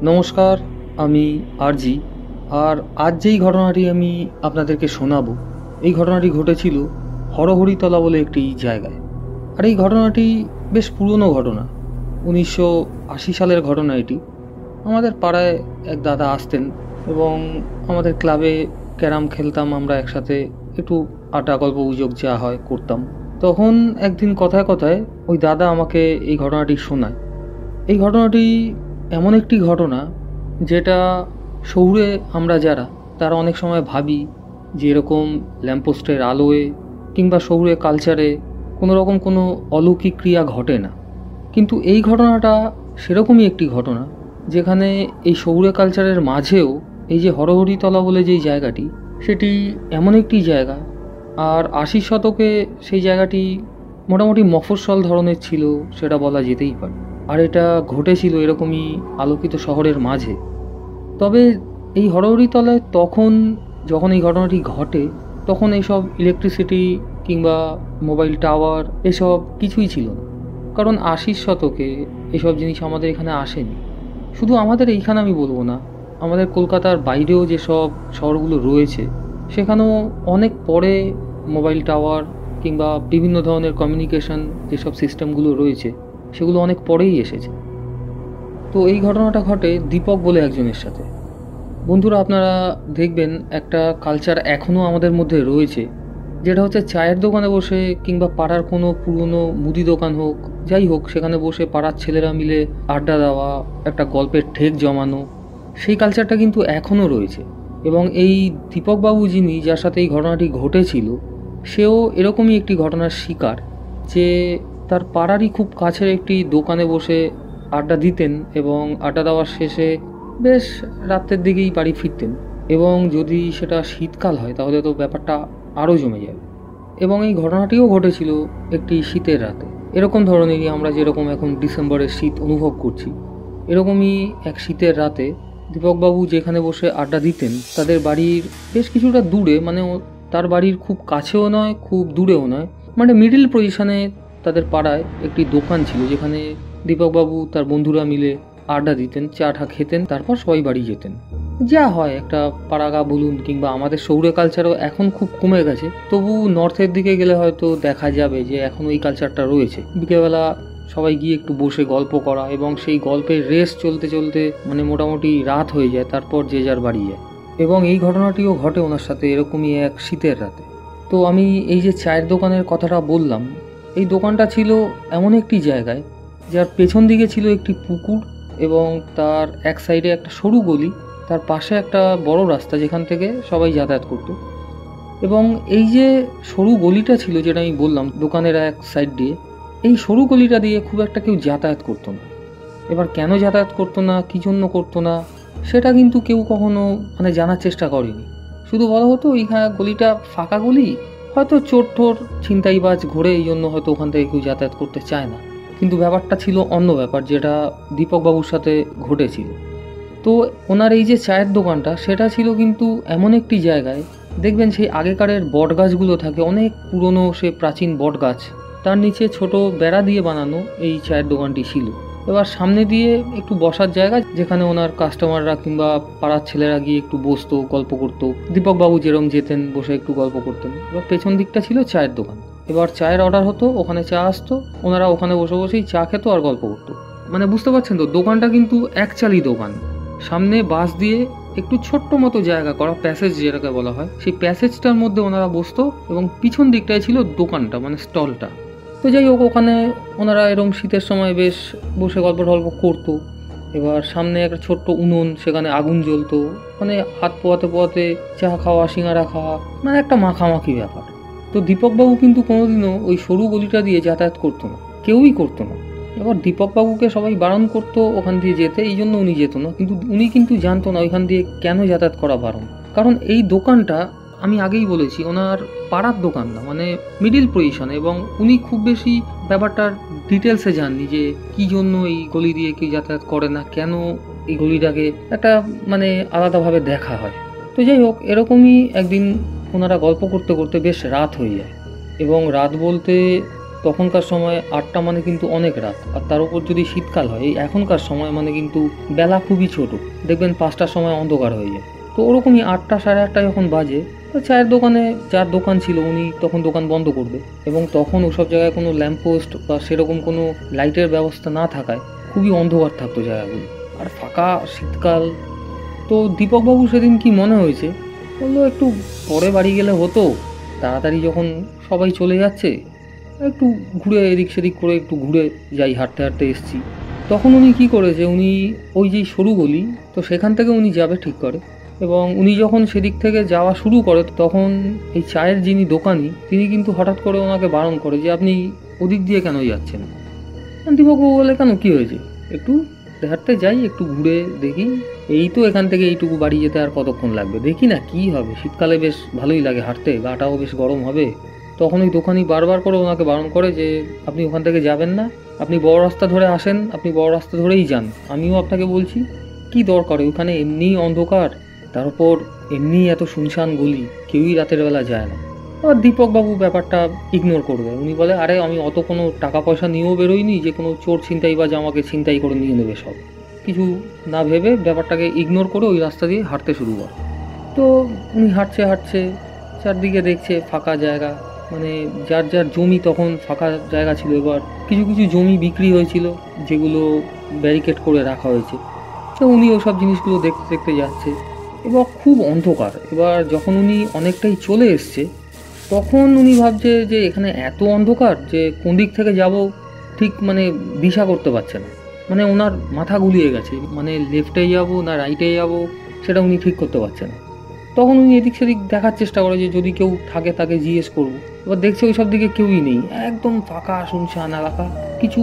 নমস্কার, আমি আরজি। আর আজ যেই ঘটনাটি আমি আপনাদেরকে শোনাবো, এই ঘটনাটি ঘটেছিল হরহরিতলা বলে একটি জায়গায়। আর এই ঘটনাটি বেশ পুরনো ঘটনা, 1980 সালের ঘটনা এটি। আমাদের পাড়ায় এক দাদা আসতেন এবং আমাদের ক্লাবে ক্যারাম খেলতাম আমরা একসাথে, একটু আড্ডা গল্প গুজব যা হয় করতাম। তখন একদিন কথায় কথায় ওই দাদা আমাকে এই ঘটনাটি শোনায়। এই ঘটনাটি এমন একটি ঘটনা যেটা শহুরে আমরা যারা, তারা অনেক সময় ভাবি যে এরকম ল্যাম্পপোস্টের আলোয় কিংবা শহুরে কালচারে কোনো রকম কোনো অলৌকিক ক্রিয়া ঘটে না। কিন্তু এই ঘটনাটা সেরকমই একটি ঘটনা যেখানে এই শহুরে কালচারের মাঝেও এই যে হরহরিতলা বলে যেই জায়গাটি, সেটি এমন একটি জায়গা। আর 80 শতকে সেই জায়গাটি মোটামুটি মফস্বল ধরনের ছিল, সেটা বলা যেতেই পারে। আর এটা ঘটেছিল এরকমই আলোকিত শহরের মাঝে। তবে এই হরহরিতলায় তখন যখন এই ঘটনাটি ঘটে, তখন এইসব ইলেকট্রিসিটি কিংবা মোবাইল টাওয়ার এসব কিছুই ছিল না। কারণ 80 শতকে এসব জিনিস আমাদের এখানে আসেনি। শুধু আমাদের এইখানে আমি বলবো না, আমাদের কলকাতার বাইরেও যেসব শহরগুলো রয়েছে সেখানেও অনেক পরে মোবাইল টাওয়ার কিংবা বিভিন্ন ধরনের কমিউনিকেশন যেসব সিস্টেমগুলো রয়েছে সেগুলো অনেক পরেই এসেছে। তো এই ঘটনাটা ঘটে দীপক বলে একজনের সাথে। বন্ধুরা, আপনারা দেখবেন একটা কালচার এখনও আমাদের মধ্যে রয়েছে, যেটা হচ্ছে চায়ের দোকানে বসে কিংবা পাড়ার কোনো পুরনো মুদি দোকান হোক, যাই হোক, সেখানে বসে পাড়ার ছেলেরা মিলে আড্ডা দেওয়া, একটা গল্পের ঠেক জমানো। সেই কালচারটা কিন্তু এখনও রয়েছে। এবং এই দীপকবাবু যিনি, যার সাথে এই ঘটনাটি ঘটেছিল, সেও এরকমই একটি ঘটনার শিকার, যে তার পাড়ারই খুব কাছের একটি দোকানে বসে আড্ডা দিতেন এবং আড্ডা দেওয়ার শেষে বেশ রাতের দিকেই বাড়ি ফিরতেন। এবং যদি সেটা শীতকাল হয় তাহলে তো ব্যাপারটা আরও জমে যাবে। এবং এই ঘটনাটিও ঘটেছিল একটি শীতের রাতে। এরকম ধরনেরই, আমরা যেরকম এখন ডিসেম্বরের শীত অনুভব করছি, এরকমই এক শীতের রাতে দীপকবাবু যেখানে বসে আড্ডা দিতেন, তাদের বাড়ির বেশ কিছুটা দূরে, মানে তার বাড়ির খুব কাছেও নয় খুব দূরেও নয়, মানে মিডিল পজিশনে তাদের পাড়ায় একটি দোকান ছিল, যেখানে দীপকবাবু তার বন্ধুরা মিলে আড্ডা দিতেন, চা টা খেতেন, তারপর সবাই বাড়ি যেতেন। যা হয় একটা পাড়াগা বলুন, কিংবা আমাদের শহুরে কালচারও এখন খুব কমে গেছে, তবু নর্থের দিকে গেলে হয়তো দেখা যাবে যে এখন ওই কালচারটা রয়েছে। বিকেলবেলা সবাই গিয়ে একটু বসে গল্প করা, এবং সেই গল্পের রেস চলতে চলতে মানে মোটামুটি রাত হয়ে যায়, তারপর যে যার বাড়ি যায়। এবং এই ঘটনাটিও ঘটে ওনার সাথে এরকমই এক শীতের রাতে। তো আমি এই যে চায়ের দোকানের কথাটা বললাম, এই দোকানটা ছিল এমন একটি জায়গায় যার পেছন দিকে ছিল একটি পুকুর, এবং তার এক সাইডে একটা সরু গলি, তার পাশে একটা বড় রাস্তা যেখান থেকে সবাই যাতায়াত করতো। এবং এই যে সরু গলিটা ছিল, যেটা আমি বললাম দোকানের এক সাইড দিয়ে, এই সরু গলিটা দিয়ে খুব একটা কেউ যাতায়াত করতো না। এবার কেন যাতায়াত করতো না, কী জন্য করতো না, সেটা কিন্তু কেউ কখনো মানে জানার চেষ্টা করেনি। শুধু বলা হতো এইখানে গলিটা ফাঁকা গলি, হয়তো চোর ঠোর ছিনতাইবাজ ঘোরে, এই জন্য হয়তো ওখান থেকে কেউ যাতায়াত করতে চায় না। কিন্তু ব্যাপারটা ছিল অন্য ব্যাপার, যেটা দীপকবাবুর সাথে ঘটেছিল। তো ওনার এই যে চায়ের দোকানটা, সেটা ছিল কিন্তু এমন একটি জায়গায়, দেখবেন সেই আগেকারের বট গাছগুলো থাকে, অনেক পুরনো সে প্রাচীন বট গাছ, তার নিচে ছোট বেড়া দিয়ে বানানো এই চায়ের দোকানটি ছিল। এবার সামনে দিয়ে একটু বসার জায়গা, যেখানে ওনার কাস্টমাররা কিংবা পাড়ার ছেলেরা গিয়ে একটু বসতো, গল্প করতো। দীপকবাবু যেরকম যেতেন, বসে একটু গল্প করতেন। এবার পেছন দিকটা ছিল চায়ের দোকান। এবার চায়ের অর্ডার হতো, ওখানে চা আসতো, ওনারা ওখানে বসে বসেই চা খেতো আর গল্প করতো। মানে বুঝতে পারছেন তো, দোকানটা কিন্তু একচালি দোকান। সামনে বাঁশ দিয়ে একটু ছোট্ট মতো জায়গা করা, প্যাসেজ যেটাকে বলা হয়, সেই প্যাসেজটার মধ্যে ওনারা বসতো, এবং পিছন দিকটায় ছিল দোকানটা, মানে স্টলটা। তো যাই হোক, ওখানে ওনারা এরকম শীতের সময় বেশ বসে গল্প টল্প করতো। এবার সামনে একটা ছোট্ট উনুন, সেখানে আগুন জ্বলতো, মানে হাত পোয়াতে পোয়াতে চা খাওয়া, সিঙ্গারা খাওয়া, মানে একটা মাখামাখি ব্যাপার। তো দীপকবাবু কিন্তু কোনোদিনও ওই সরু গলিটা দিয়ে যাতায়াত করতো না, কেউই করতো না। এবার দীপকবাবুকে সবাই বারণ করতো ওখান দিয়ে যেতে, এই জন্য উনি যেত না। কিন্তু উনি কিন্তু জানতো না ওইখান দিয়ে কেন যাতায়াত করা বারণ। কারণ এই দোকানটা, আমি আগেই বলেছি, ওনার পাড়ার দোকান না, মানে মিডিল পজিশন, এবং উনি খুব বেশি ব্যাপারটার ডিটেলসে জাননি যে কী জন্য এই গলি দিয়ে কেউ যাতায়াত করে না, কেন এই গলিটাকে একটা মানে আলাদাভাবে দেখা হয়। তো যাই হোক, এরকমই একদিন ওনারা গল্প করতে করতে বেশ রাত হয়ে যায়। এবং রাত বলতে তখনকার সময় 8টা মানে কিন্তু অনেক রাত, আর তার উপর যদি শীতকাল হয়, এই এখনকার সময় মানে কিন্তু বেলা খুবই ছোট, দেখবেন 5টার সময় অন্ধকার হয়ে যায়। তো ওরকমই 8টা সাড়ে 8টা যখন বাজে, তো চায়ের দোকানে যার দোকান ছিল উনি তখন দোকান বন্ধ করবে, এবং তখন ওসব জায়গায় কোনো ল্যাম্পপোস্ট বা সেরকম কোনো লাইটের ব্যবস্থা না থাকায় খুবই অন্ধকার থাকতো জায়গাগুলো, আর ফাঁকা শীতকাল। তো দীপকবাবু সেদিন কি মনে হয়েছে, বললো একটু পরে বাড়ি গেলে হতো, তাড়াতাড়ি যখন সবাই চলে যাচ্ছে একটু ঘুরে এদিক সেদিক করে একটু ঘুরে যাই, হাঁটতে হাঁটতে এসছি। তখন উনি কি করেছে, উনি ওই যেই সরু গলি, তো সেখান থেকে উনি যাবে ঠিক করে, এবং উনি যখন সেদিক থেকে যাওয়া শুরু করে তখন এই চায়ের যিনি দোকানি তিনি কিন্তু হঠাৎ করে ওনাকে বারণ করে যে আপনি ওদিক দিয়ে কেন যাচ্ছেন। দীপকবাবু বলে কেন, কী হয়েছে, একটু হাঁটতে যাই, একটু ঘুরে দেখি, এই তো এখান থেকে এইটুকু বাড়ি যেতে আর কতক্ষণ লাগবে, দেখি না কি হবে, শীতকালে বেশ ভালোই লাগে হাঁটতে, গাটাও বেশ গরম হবে। তখন ওই দোকানি বারবার করে ওনাকে বারণ করে যে আপনি ওখান থেকে যাবেন না, আপনি বড় রাস্তা ধরে আসেন, আপনি বড় রাস্তা ধরেই যান, আমিও আপনাকে বলছি কি দরকার, ওখানে এমনিই অন্ধকার, তার উপর এমনিই এত শুনশান গলি, কেউই রাতের বেলা যায় না। আবার দীপকবাবু ব্যাপারটা ইগনোর করবে, উনি বলে আরে আমি অত কোনো টাকা পয়সা নিয়েও বেরোইনি যে কোনো চোর ছিনতাই বা আমাকে ছিনতাই করে নিয়ে নেবে সব, কিছু না ভেবে ব্যাপারটাকে ইগনোর করে ওই রাস্তা দিয়ে হাঁটতে শুরু করে। তো উনি হাঁটছে হাঁটছে, চারদিকে দেখছে ফাঁকা জায়গা, মানে যার যার জমি তখন ফাঁকা জায়গা ছিল, এবার কিছু কিছু জমি বিক্রি হয়েছিল যেগুলো ব্যারিকেড করে রাখা হয়েছে, তো উনি ওসব জিনিসগুলো দেখতে দেখতে যাচ্ছে। এবার খুব অন্ধকার, এবার যখন উনি অনেকটাই চলে এসছে তখন উনি ভাবছে যে এখানে এত অন্ধকার যে কোন দিক থেকে যাব ঠিক মানে দিশা করতে পারছে না, মানে ওনার মাথা গুলিয়ে গেছে, মানে লেফটে যাব না রাইটে যাব সেটা উনি ঠিক করতে পারছে না। তখন উনি এদিক সেদিক দেখার চেষ্টা করে যে যদি কেউ থাকে তাকে জিজ্ঞেস করবো, এবার দেখছে ওই সব দিকে কেউই নেই, একদম ফাঁকা শুনশান এলাকা, কিছু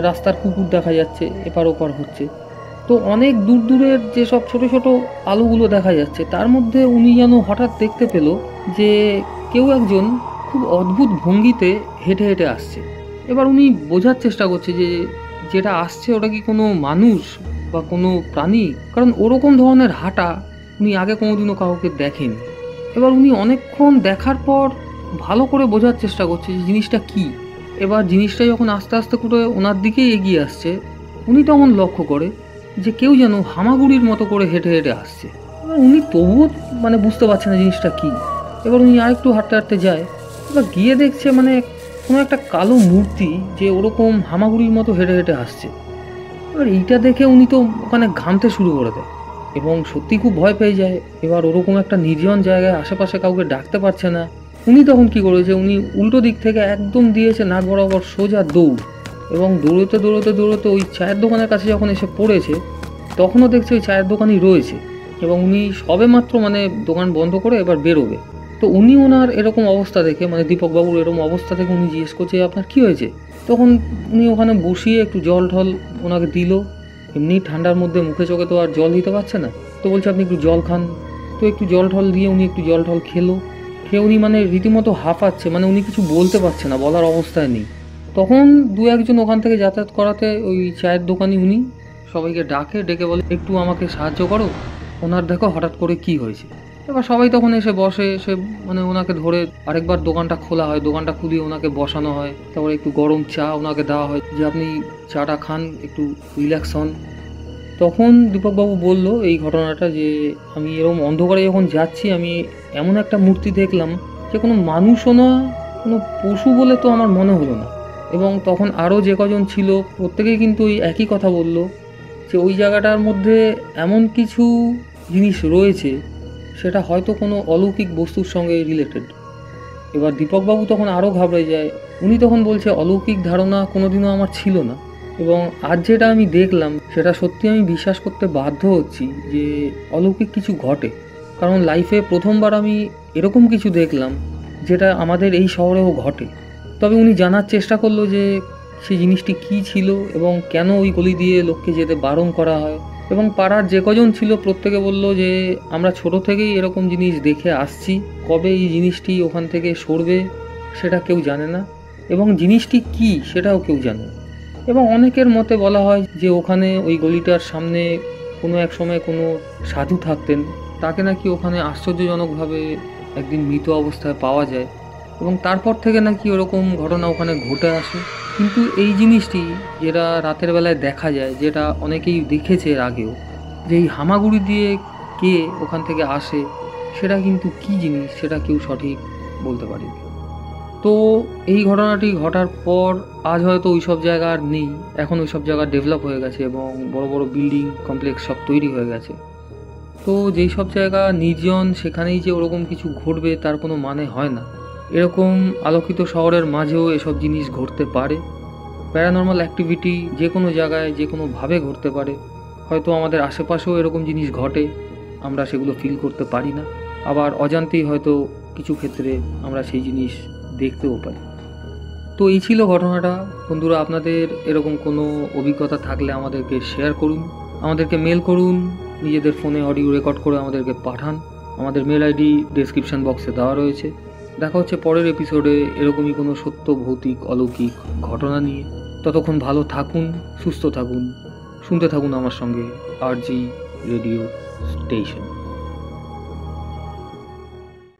রাস্তার কুকুর দেখা যাচ্ছে এপার ওপার হচ্ছে। তো অনেক দূর দূরের যেসব ছোট ছোট আলোগুলো দেখা যাচ্ছে তার মধ্যে উনি যেন হঠাৎ দেখতে পেল যে কেউ একজন খুব অদ্ভুত ভঙ্গিতে হেঁটে হেঁটে আসছে। এবার উনি বোঝার চেষ্টা করছে যে যেটা আসছে ওটা কি কোনো মানুষ বা কোনো প্রাণী, কারণ ওরকম ধরনের হাঁটা উনি আগে কোনোদিনও কাউকে দেখেনি। এবার উনি অনেকক্ষণ দেখার পর ভালো করে বোঝার চেষ্টা করছে যে জিনিসটা কি। এবার জিনিসটা যখন আস্তে আস্তে করে ওনার দিকেই এগিয়ে আসছে, উনি তখন লক্ষ্য করে যে কেউ যেন হামাগুড়ির মতো করে হেঁটে হেঁটে আসছে। এবার উনি তবুও মানে বুঝতে পারছে না জিনিসটা কি। এবার উনি আরেকটু হাঁটতে হাঁটতে যায়, এবার গিয়ে দেখছে মানে কোনো একটা কালো মূর্তি যে ওরকম হামাগুড়ির মতো হেঁটে হেঁটে আসছে। এবার এইটা দেখে উনি তো ওখানে ঘামতে শুরু করে দেয় এবং সত্যি খুব ভয় পেয়ে যায়। এবার ওরকম একটা নির্জন জায়গায় আশেপাশে কাউকে ডাকতে পারছে না, উনি তখন কি করেছে, উনি উল্টো দিক থেকে একদম দিয়েছে নাক বরাবর সোজা দৌড়, এবং দৌড়তে দৌড়তে দৌড়তে ওই চায়ের দোকানের কাছে যখন এসে পড়েছে তখনও দেখছে ওই চায়ের দোকানই রয়েছে, এবং উনি সবে মাত্র মানে দোকান বন্ধ করে এবার বেরোবে। তো উনি ওনার এরকম অবস্থা দেখে, মানে দীপকবাবুর এরকম অবস্থা দেখে উনি জিজ্ঞেস করছে আপনার কী হয়েছে। তখন উনি ওখানে বসিয়ে একটু জল ঢল ওনাকে দিল, এমনি ঠান্ডার মধ্যে মুখে চোখে তো আর জল দিতে পারছে না, তো বলছে আপনি একটু জল খান। তো একটু জল ঢল দিয়ে উনি একটু জল ঢল খেলো, খেয়ে উনি মানে রীতিমতো হাঁপাচ্ছে, মানে উনি কিছু বলতে পারছে না, বলার অবস্থায় নেই। তখন দু একজন ওখান থেকে যাতায়াত করাতে ওই চায়ের দোকানি উনি সবাইকে ডেকে বলে একটু আমাকে সাহায্য করো, ওনার দেখো হঠাৎ করে কি হয়েছে। এবার সবাই তখন এসে বসে, এসে মানে ওনাকে ধরে আরেকবার দোকানটা খোলা হয়, দোকানটা খুলিয়ে ওনাকে বসানো হয়, তারপরে একটু গরম চা ওনাকে দেওয়া হয় যে আপনি চাটা খান, একটু রিল্যাক্স হন। তখন দীপকবাবু বলল এই ঘটনাটা যে আমি এরকম অন্ধকারে যখন যাচ্ছি আমি এমন একটা মূর্তি দেখলাম যে কোনো মানুষও না, কোনো পশু বলে তো আমার মনে হলো না। এবং তখন আরও যে কজন ছিল প্রত্যেকেই কিন্তু ওই একই কথা বলল যে ওই জায়গাটার মধ্যে এমন কিছু জিনিস রয়েছে সেটা হয়তো কোনো অলৌকিক বস্তুর সঙ্গে রিলেটেড। এবার দীপকবাবু তখন আরও ঘাবড়ে যায়, উনি তখন বলছে অলৌকিক ধারণা কোনোদিনও আমার ছিল না, এবং আজ যেটা আমি দেখলাম সেটা সত্যি আমি বিশ্বাস করতে বাধ্য হচ্ছি যে অলৌকিক কিছু ঘটে, কারণ লাইফে প্রথমবার আমি এরকম কিছু দেখলাম যেটা আমাদের এই শহরেও ঘটে। তবে উনি জানার চেষ্টা করলো যে সেই জিনিসটি কী ছিল এবং কেন ওই গলি দিয়ে লোককে যেতে বারণ করা হয়, এবং পাড়ার যে কজন ছিল প্রত্যেকে বলল যে আমরা ছোট থেকেই এরকম জিনিস দেখে আসছি, কবে এই জিনিসটি ওখান থেকে সরবে সেটা কেউ জানে না, এবং জিনিসটি কী সেটাও কেউ জানে না। এবং অনেকের মতে বলা হয় যে ওখানে ওই গলিটার সামনে কোনো এক সময় কোনো সাধু থাকতেন, তাকে নাকি ওখানে আশ্চর্যজনকভাবে একদিন মৃত অবস্থায় পাওয়া যায়, এবং তারপর থেকে নাকি ওরকম ঘটনা ওখানে ঘটে আসে। কিন্তু এই জিনিসটি যেটা রাতের বেলায় দেখা যায়, যেটা অনেকেই দেখেছে এর আগেও, যে এই হামাগুড়ি দিয়ে কে ওখান থেকে আসে, সেটা কিন্তু কী জিনিস সেটা কেউ সঠিক বলতে পারেনি। তো এই ঘটনাটি ঘটার পর আজ হয়তো ওই সব জায়গা আর নেই, এখন ওই সব জায়গা ডেভেলপ হয়ে গেছে এবং বড় বড় বিল্ডিং কমপ্লেক্স সব তৈরি হয়ে গেছে। তো যেই সব জায়গা নির্জন, সেখানেই যে ওরকম কিছু ঘটবে তার কোনো মানে হয় না। এরকম আলোকিত শহরের মাঝেও এসব জিনিস ঘটতে পারে। প্যারানর্মাল অ্যাক্টিভিটি যে কোনো জায়গায় যে কোনোভাবে ঘটতে পারে। হয়তো আমাদের আশেপাশেও এরকম জিনিস ঘটে, আমরা সেগুলো ফিল করতে পারি না, আবার অজান্তেই হয়তো কিছু ক্ষেত্রে আমরা সেই জিনিস দেখতেও পারি। তো এই ছিল ঘটনাটা। বন্ধুরা, আপনাদের এরকম কোনো অভিজ্ঞতা থাকলে আমাদেরকে শেয়ার করুন, আমাদেরকে মেল করুন, নিজেদের ফোনে অডিও রেকর্ড করে আমাদেরকে পাঠান। আমাদের মেল আইডি ডেসক্রিপশন বক্সে দেওয়া রয়েছে। দেখা হচ্ছে পরের এপিসোডে এরকমই কোনো সত্য, ভৌতিক, অলৌকিক ঘটনা নিয়ে। ততক্ষণ ভালো থাকুন, সুস্থ থাকুন, শুনতে থাকুন আমার সঙ্গে RG রেডিও স্টেশন।